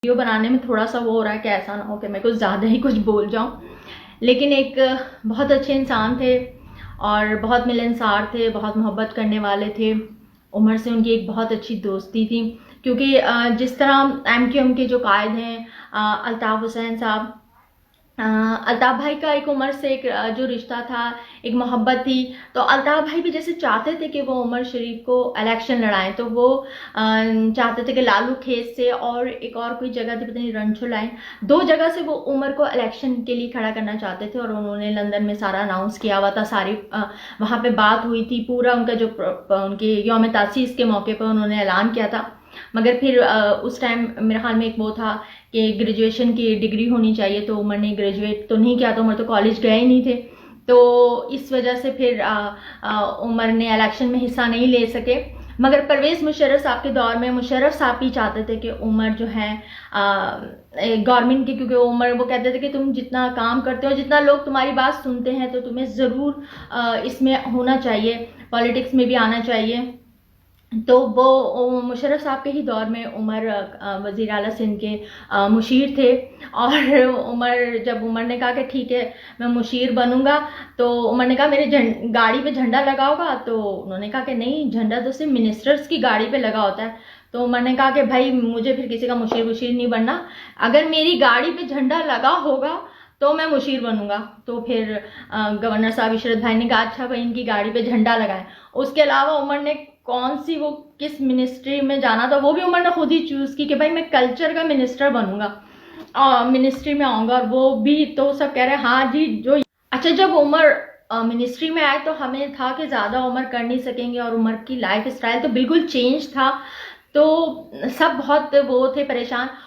Video बनाने में थोड़ा सा वो हो रहा है कि ऐसा ना हो कि मैं कुछ ज़्यादा ही कुछ बोल जाऊँ, लेकिन एक बहुत अच्छे इंसान थे और बहुत मिलनसार थे, बहुत मोहब्बत करने वाले थे। उमर से उनकी एक बहुत अच्छी दोस्ती थी, क्योंकि जिस तरह MQM के जो कायद हैं अल्ताफ़ हुसैन साहब, अल्ताफ़ भाई का एक उमर से एक जो रिश्ता था, एक मोहब्बत थी। तो अल्ताफ़ भाई भी जैसे चाहते थे कि वो उमर शरीफ को इलेक्शन लड़ाएं, तो वो चाहते थे कि लालू खेत से और एक और कोई जगह थी, पता नहीं रणछो लाइन, 2 जगह से वो उमर को इलेक्शन के लिए खड़ा करना चाहते थे। और उन्होंने लंदन में सारा अनाउंस किया हुआ था, सारी वहाँ पे बात हुई थी, पूरा उनका जो उनके यौम तासीस के मौके पर उन्होंने ऐलान किया था। मगर फिर उस टाइम मेरे ख्याल में एक वो था कि ग्रेजुएशन की डिग्री होनी चाहिए, तो उमर ने ग्रेजुएट तो नहीं किया, तो उमर तो कॉलेज गए ही नहीं थे। तो इस वजह से फिर उमर ने इलेक्शन में हिस्सा नहीं ले सके। मगर परवेज़ मुशर्रफ साहब के दौर में मुशर्रफ साहब भी चाहते थे कि उमर जो है गवर्नमेंट के, क्योंकि उमर वो कहते थे कि तुम जितना काम करते हो, जितना लोग तुम्हारी बात सुनते हैं, तो तुम्हें ज़रूर इसमें होना चाहिए, पॉलिटिक्स में भी आना चाहिए। तो वो मुशर्रफ साहब के ही दौर में उमर वज़ीर आला सिंध के मुशीर थे। और जब उमर ने कहा कि ठीक है मैं मुशीर बनूंगा, तो उमर ने कहा मेरे गाड़ी पे झंडा लगा होगा, तो उन्होंने कहा कि नहीं, झंडा तो सिर्फ मिनिस्टर्स की गाड़ी पे लगा होता है। तो उमर ने कहा कि भाई मुझे फिर किसी का मुशीर वशीर नहीं बनना, अगर मेरी गाड़ी पे झंडा लगा होगा तो मैं मुशीर बनूंगा। तो फिर गवर्नर साहब इशरत भाई ने कहा अच्छा भाई इनकी गाड़ी पे झंडा लगाएं। उसके अलावा उमर ने कौन सी वो किस मिनिस्ट्री में जाना था, वो भी उमर ने खुद ही चूज की कि भाई मैं कल्चर का मिनिस्टर बनूंगा, मिनिस्ट्री में आऊंगा। और वो भी तो सब कह रहे हैं हाँ जी जो अच्छा। जब उमर मिनिस्ट्री में आए तो हमें था कि ज़्यादा उमर कर नहीं सकेंगे, और उमर की लाइफ स्टाइल तो बिल्कुल चेंज था, तो सब बहुत वो थे परेशान।